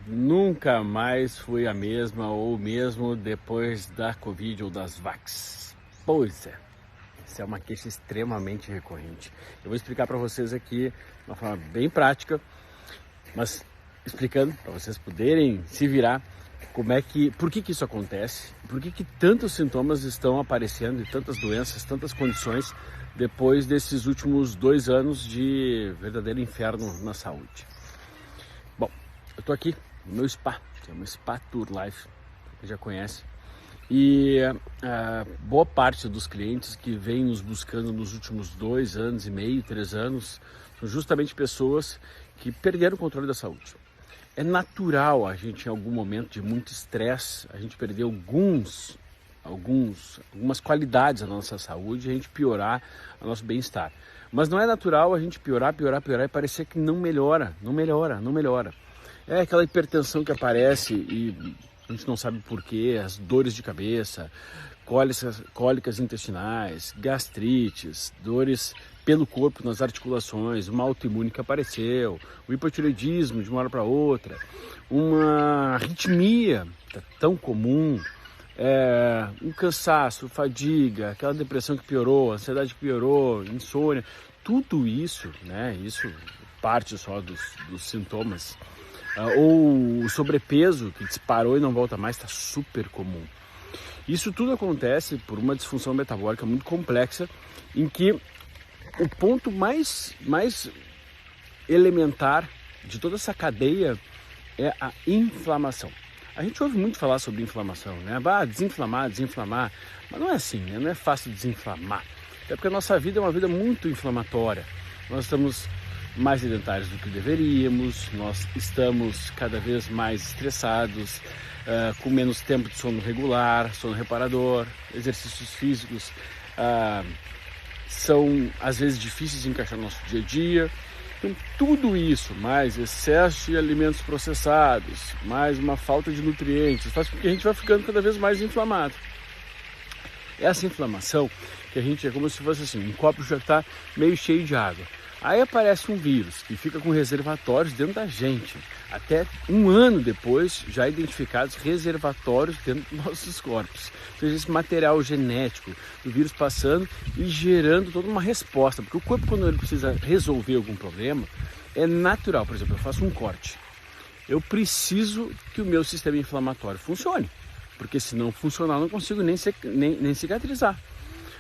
nunca mais foi a mesma ou mesmo depois da Covid ou das vacs. Pois é, essa é uma queixa extremamente recorrente. Eu vou explicar para vocês aqui de uma forma bem prática, mas explicando para vocês poderem se virar por que isso acontece, por que tantos sintomas estão aparecendo e tantas doenças, tantas condições depois desses últimos 2 anos de verdadeiro inferno na saúde. Bom, eu tô aqui no meu spa, que é uma Spa Tour Life, que já conhece, e boa parte dos clientes que vêm nos buscando nos últimos 2 anos e meio, 3 anos, são justamente pessoas que perderam o controle da saúde. É natural a gente, em algum momento de muito estresse, a gente perder algumas qualidades da nossa saúde e a gente piorar o nosso bem-estar. Mas não é natural a gente piorar e parecer que não melhora. É aquela hipertensão que aparece e a gente não sabe porquê, as dores de cabeça, cólicas intestinais, gastrites, dores pelo corpo, nas articulações, uma autoimune que apareceu, o hipotireoidismo de uma hora para outra, uma arritmia tão comum, um cansaço, fadiga, aquela depressão que piorou, ansiedade que piorou, insônia, tudo isso, né? Isso parte só dos sintomas, ou o sobrepeso que disparou e não volta mais, está super comum. Isso tudo acontece por uma disfunção metabólica muito complexa, em que o ponto mais elementar de toda essa cadeia é a inflamação. A gente ouve muito falar sobre inflamação, né? Desinflamar, mas não é assim, né? Não é fácil desinflamar. Até porque a nossa vida é uma vida muito inflamatória. Nós estamos mais sedentários do que deveríamos, nós estamos cada vez mais estressados, com menos tempo de sono regular, sono reparador, exercícios físicos são às vezes difíceis de encaixar no nosso dia a dia. Então tudo isso, mais excesso de alimentos processados, mais uma falta de nutrientes, faz com que a gente vá ficando cada vez mais inflamado. Essa inflamação, que a gente é como se fosse assim, um copo já está meio cheio de água. Aí aparece um vírus que fica com reservatórios dentro da gente. Até 1 ano depois, já identificados reservatórios dentro dos nossos corpos. Ou seja, esse material genético do vírus passando e gerando toda uma resposta. Porque o corpo, quando ele precisa resolver algum problema, é natural. Por exemplo, eu faço um corte. Eu preciso que o meu sistema inflamatório funcione. Porque se não funcionar, eu não consigo nem cicatrizar.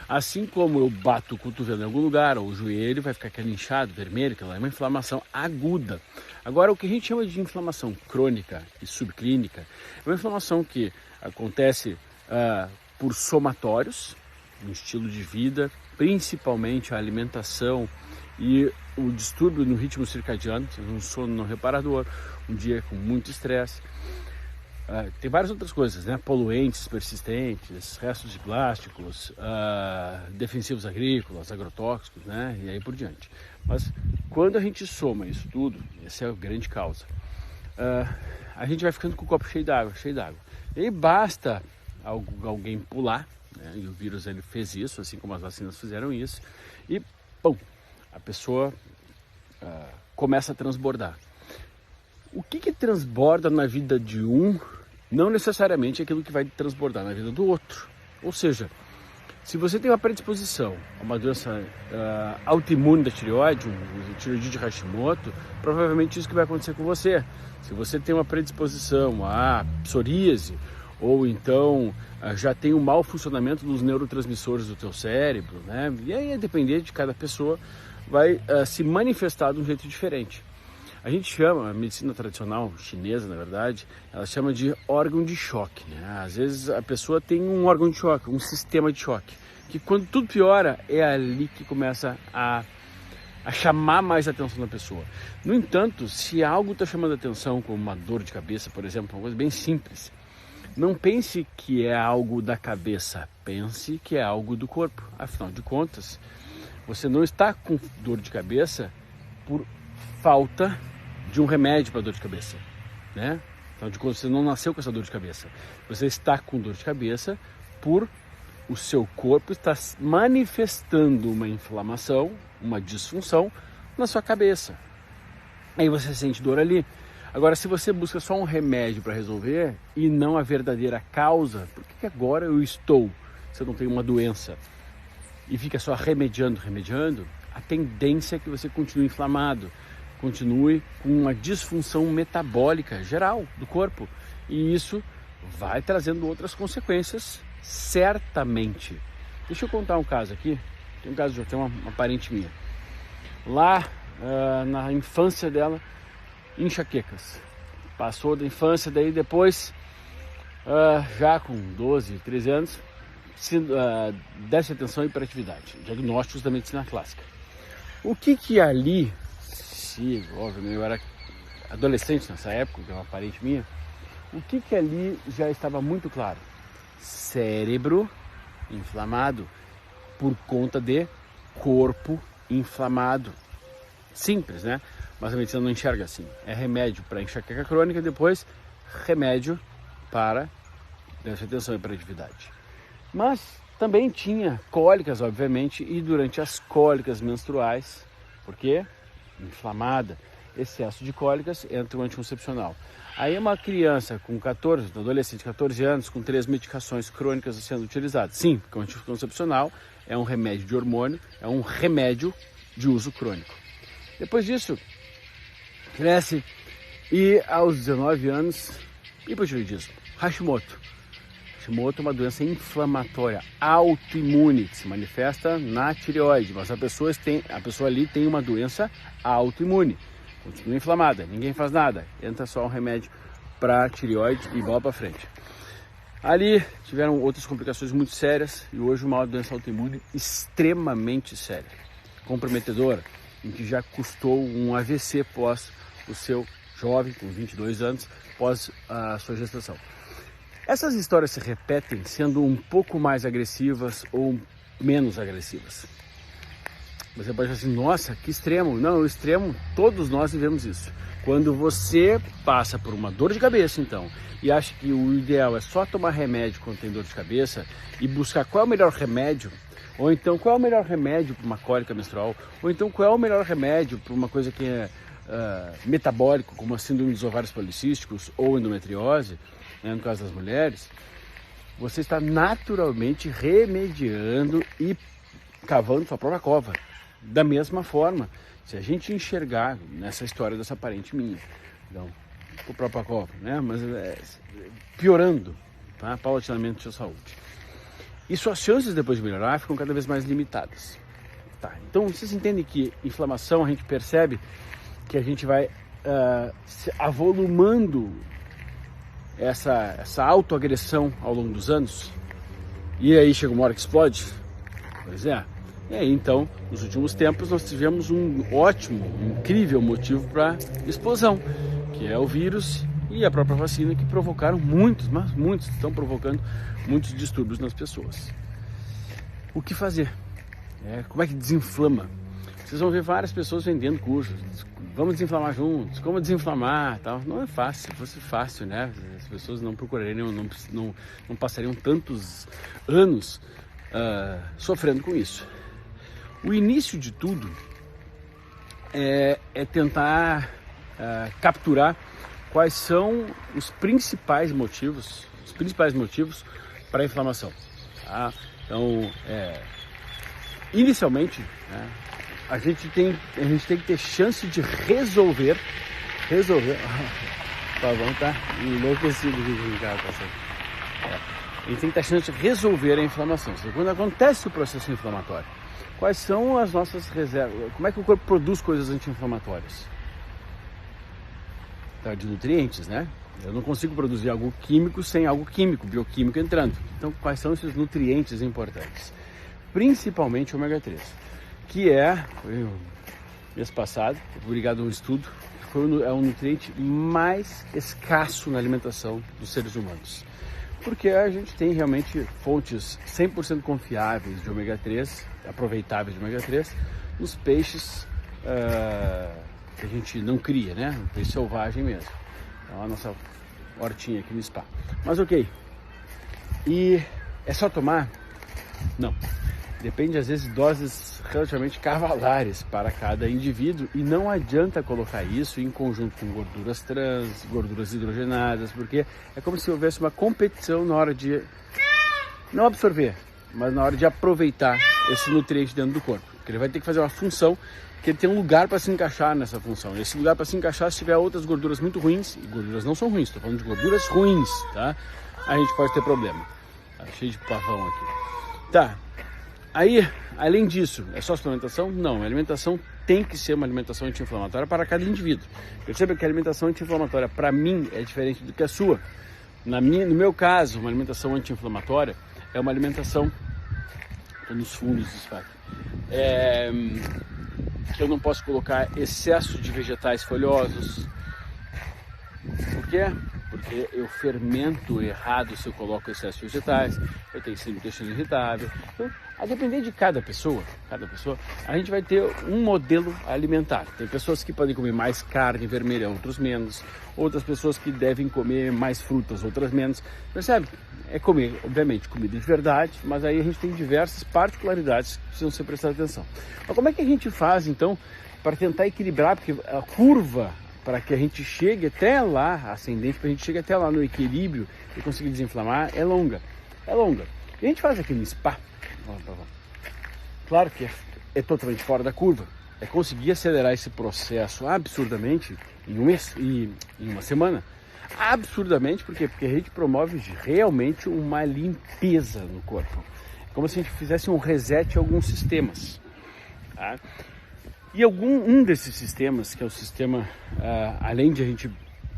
Assim como eu bato o cotovelo em algum lugar, ou o joelho, vai ficar aquele inchado vermelho, que é uma inflamação aguda. Agora, o que a gente chama de inflamação crônica e subclínica é uma inflamação que acontece por somatórios, no estilo de vida, principalmente a alimentação e o distúrbio no ritmo circadiano, um sono não reparador, um dia com muito estresse. Tem várias outras coisas, né? Poluentes persistentes, restos de plásticos, defensivos agrícolas, agrotóxicos, né? E aí por diante. Mas quando a gente soma isso tudo, essa é a grande causa, a gente vai ficando com o copo cheio d'água. E aí basta alguém pular, né? E o vírus ele fez isso, assim como as vacinas fizeram isso, e pum, a pessoa começa a transbordar. O que transborda na vida de um, não necessariamente é aquilo que vai transbordar na vida do outro. Ou seja, se você tem uma predisposição a uma doença autoimune da tireoide, tireoidite de Hashimoto, provavelmente isso que vai acontecer com você. Se você tem uma predisposição a psoríase, ou então já tem um mau funcionamento dos neurotransmissores do teu cérebro, né? E aí, a depender de cada pessoa, vai se manifestar de um jeito diferente. A gente chama, a medicina tradicional chinesa, na verdade, ela chama de órgão de choque, né? Às vezes a pessoa tem um órgão de choque, um sistema de choque, que quando tudo piora, é ali que começa a chamar mais a atenção da pessoa. No entanto, se algo está chamando a atenção, como uma dor de cabeça, por exemplo, uma coisa bem simples, não pense que é algo da cabeça, pense que é algo do corpo. Afinal de contas, você não está com dor de cabeça por falta de um remédio para dor de cabeça, né? Afinal de contas, você não nasceu com essa dor de cabeça. Você está com dor de cabeça por o seu corpo estar manifestando uma inflamação, uma disfunção na sua cabeça. Aí você sente dor ali. Agora, se você busca só um remédio para resolver e não a verdadeira causa, por que agora eu estou, se eu não tenho uma doença, e fica só remediando, a tendência é que você continue inflamado, continue com uma disfunção metabólica geral do corpo. E isso vai trazendo outras consequências, certamente. Deixa eu contar um caso aqui. Tem um caso de uma parente minha. Lá na infância dela, enxaquecas. Passou da infância, daí depois, já com 12, 13 anos, déficit de atenção e hiperatividade. Diagnósticos da medicina clássica. O que ali, se obviamente eu era adolescente nessa época, que é uma parente minha, o que ali já estava muito claro? Cérebro inflamado por conta de corpo inflamado. Simples, né? Mas a medicina não enxerga assim. É remédio para enxaqueca crônica, depois remédio para déficit de atenção e hiperatividade. Mas também tinha cólicas, obviamente, e durante as cólicas menstruais, porque inflamada, excesso de cólicas, entra o anticoncepcional. Aí uma criança com 14, um adolescente de 14 anos, com 3 medicações crônicas sendo utilizadas. Sim, porque o anticoncepcional é um remédio de hormônio, é um remédio de uso crônico. Depois disso, cresce e aos 19 anos, hipotireoidismo, Hashimoto. Hashimoto é uma doença inflamatória autoimune que se manifesta na tireoide, mas a pessoa ali tem uma doença autoimune, continua inflamada, ninguém faz nada, entra só um remédio para tireoide e bola para frente. Ali tiveram outras complicações muito sérias e hoje uma doença autoimune extremamente séria, comprometedora, em que já custou um AVC pós o seu jovem, com 22 anos, pós a sua gestação. Essas histórias se repetem sendo um pouco mais agressivas ou menos agressivas. Você pode falar assim, nossa, que extremo. Não, o extremo, todos nós vivemos isso. Quando você passa por uma dor de cabeça, então, e acha que o ideal é só tomar remédio quando tem dor de cabeça e buscar qual é o melhor remédio, ou então qual é o melhor remédio para uma cólica menstrual, ou então qual é o melhor remédio para uma coisa que é metabólico, como a síndrome dos ovários policísticos ou endometriose, no caso das mulheres, você está naturalmente remediando e cavando sua própria cova. Da mesma forma, se a gente enxergar nessa história dessa parente minha, então, a própria cova, né? Mas piorando, tá? Paulatinamente a sua saúde. E suas chances depois de melhorar ficam cada vez mais limitadas. Tá? Então, vocês entendem que inflamação a gente percebe que a gente vai se avolumando essa autoagressão ao longo dos anos, e aí chega uma hora que explode. Pois é. E aí então, nos últimos tempos, nós tivemos um ótimo, incrível motivo para explosão, que é o vírus e a própria vacina, que provocaram muitos estão provocando muitos distúrbios nas pessoas. O que fazer? Como é que desinflama? Vocês vão ver várias pessoas vendendo cursos. Vamos desinflamar juntos, como desinflamar, tal. Não é fácil. Se fosse fácil, né? As pessoas não procurariam, não passariam tantos anos sofrendo com isso. O início de tudo é tentar capturar quais são os principais motivos para a inflamação. Tá? Então, inicialmente, né, a gente tem que ter chance de resolver. O Pavão tá enlouquecido de cara passando. A gente tem que ter chance de resolver a inflamação. Quando acontece o processo inflamatório, quais são as nossas reservas? Como é que o corpo produz coisas anti-inflamatórias? Tá, de nutrientes, né? Eu não consigo produzir algo químico sem algo químico, bioquímico entrando. Então, quais são esses nutrientes importantes? Principalmente o ômega 3, que foi mês passado, publicado um estudo, que é o nutriente mais escasso na alimentação dos seres humanos. Porque a gente tem realmente fontes 100% confiáveis de ômega 3, aproveitáveis de ômega 3, nos peixes que a gente não cria, né? O peixe selvagem mesmo. Então, a nossa hortinha aqui no spa. Mas ok. E é só tomar? Não. depende às vezes de doses relativamente cavalares para cada indivíduo, e não adianta colocar isso em conjunto com gorduras trans, gorduras hidrogenadas, porque é como se houvesse uma competição na hora de não absorver, mas na hora de aproveitar esse nutriente dentro do corpo, porque ele vai ter que fazer uma função que ele tem um lugar para se encaixar nessa função. Esse lugar para se encaixar, se tiver outras gorduras muito ruins, e gorduras não são ruins, estou falando de gorduras ruins, tá? A gente pode ter problema. Tá cheio de pavão aqui. Tá. Aí, além disso, é só suplementação? Não, a alimentação tem que ser uma alimentação anti-inflamatória para cada indivíduo. Perceba que a alimentação anti-inflamatória para mim é diferente do que a sua. No meu caso, uma alimentação anti-inflamatória é uma alimentação, estou nos fundos disso aqui, que eu não posso colocar excesso de vegetais folhosos. Por quê? Porque eu fermento errado se eu coloco excesso de vegetais, eu tenho intestino irritável. Então, a depender de cada pessoa, a gente vai ter um modelo alimentar. Tem pessoas que podem comer mais carne vermelha, outros menos. Outras pessoas que devem comer mais frutas, outras menos. Percebe? É comer, obviamente, comida de verdade, mas aí a gente tem diversas particularidades que precisam ser prestadas atenção. Mas como é que a gente faz, então, para tentar equilibrar? Porque a curva, para que a gente chegue até lá, ascendente, para a gente chegar até lá no equilíbrio e conseguir desinflamar, é longa. É longa. O que a gente faz aqui no spa, claro que é totalmente fora da curva, é conseguir acelerar esse processo absurdamente em um mês e em uma semana. Absurdamente, por quê? Porque a gente promove realmente uma limpeza no corpo. Como se a gente fizesse um reset em alguns sistemas. Tá? E um desses sistemas, que é o sistema, além de a gente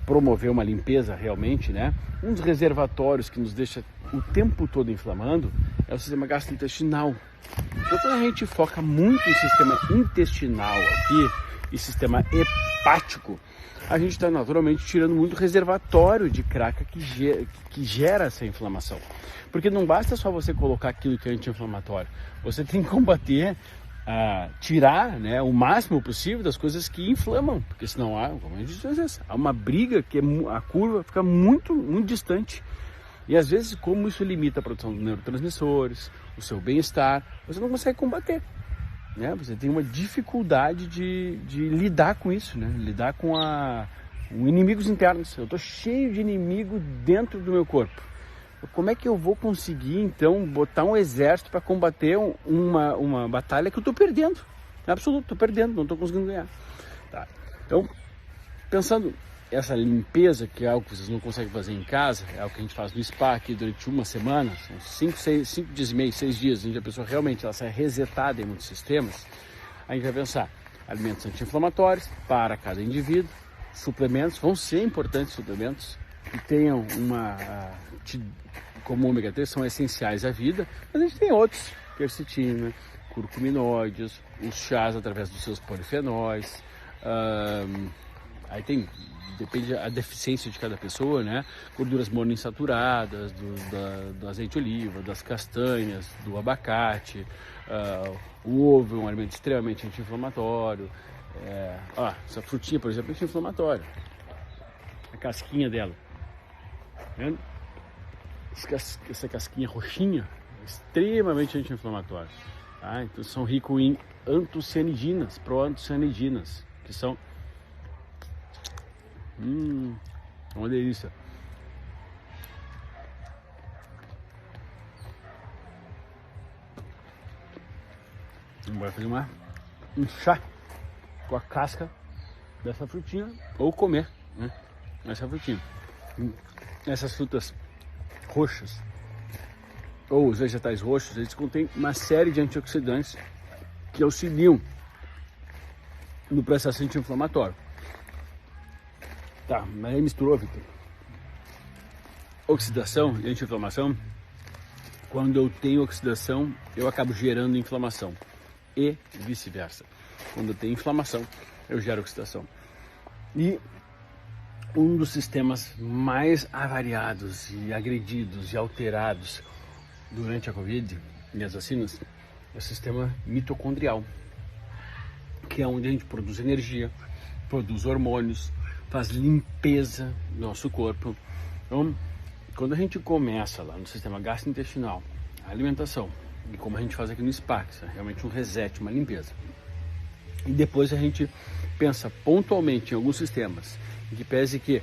promover uma limpeza realmente, né? Um dos reservatórios que nos deixa o tempo todo inflamando é o sistema gastrointestinal. Então, quando a gente foca muito em sistema intestinal aqui e sistema hepático, a gente está naturalmente tirando muito reservatório de craca que gera essa inflamação. Porque não basta só você colocar aquilo que é anti-inflamatório, você tem que combater, tirar, né, o máximo possível das coisas que inflamam, porque senão como a gente diz, há uma briga que a curva fica muito, muito distante. E às vezes, como isso limita a produção de neurotransmissores, o seu bem-estar, você não consegue combater. Né? Você tem uma dificuldade de lidar com isso, né? Lidar com inimigos internos. Eu estou cheio de inimigo dentro do meu corpo. Como é que eu vou conseguir, então, botar um exército para combater uma batalha que eu estou perdendo? Absoluto, estou perdendo, não estou conseguindo ganhar. Tá. Então, pensando essa limpeza, que é algo que vocês não conseguem fazer em casa, é algo que a gente faz no spa aqui durante uma semana, são 5 dias e meio, 6 dias, onde a pessoa realmente ela sai resetada em muitos sistemas, a gente vai pensar alimentos anti-inflamatórios para cada indivíduo, suplementos, vão ser importantes suplementos que tenham como ômega 3, são essenciais à vida, mas a gente tem outros, quercetina, curcuminoides, os chás através dos seus polifenóis, aí depende da deficiência de cada pessoa, né? Gorduras monoinsaturadas, do azeite de oliva, das castanhas, do abacate, o ovo é um alimento extremamente anti-inflamatório. Essa frutinha, por exemplo, é anti-inflamatória. A casquinha dela, tá vendo? Essa casquinha roxinha é extremamente anti-inflamatória. Tá? Então são ricos em antocianidinas, proantocianidinas, que são uma delícia. Bora fazer um chá com a casca dessa frutinha ou comer, né, essa frutinha. Essas frutas roxas ou os vegetais roxos, eles contêm uma série de antioxidantes que auxiliam no processo anti-inflamatório. Tá, mas aí misturou, Victor. Oxidação e anti-inflamação. Quando eu tenho oxidação, eu acabo gerando inflamação. E vice-versa. Quando eu tenho inflamação, eu gero oxidação. E um dos sistemas mais avariados e agredidos e alterados durante a Covid e as vacinas é o sistema mitocondrial, que é onde a gente produz energia, produz hormônios, faz limpeza do nosso corpo. Então, quando a gente começa lá no sistema gastrointestinal, a alimentação, E como a gente faz aqui no spa, que é realmente um reset, uma limpeza. E depois a gente pensa pontualmente em alguns sistemas, em que pese que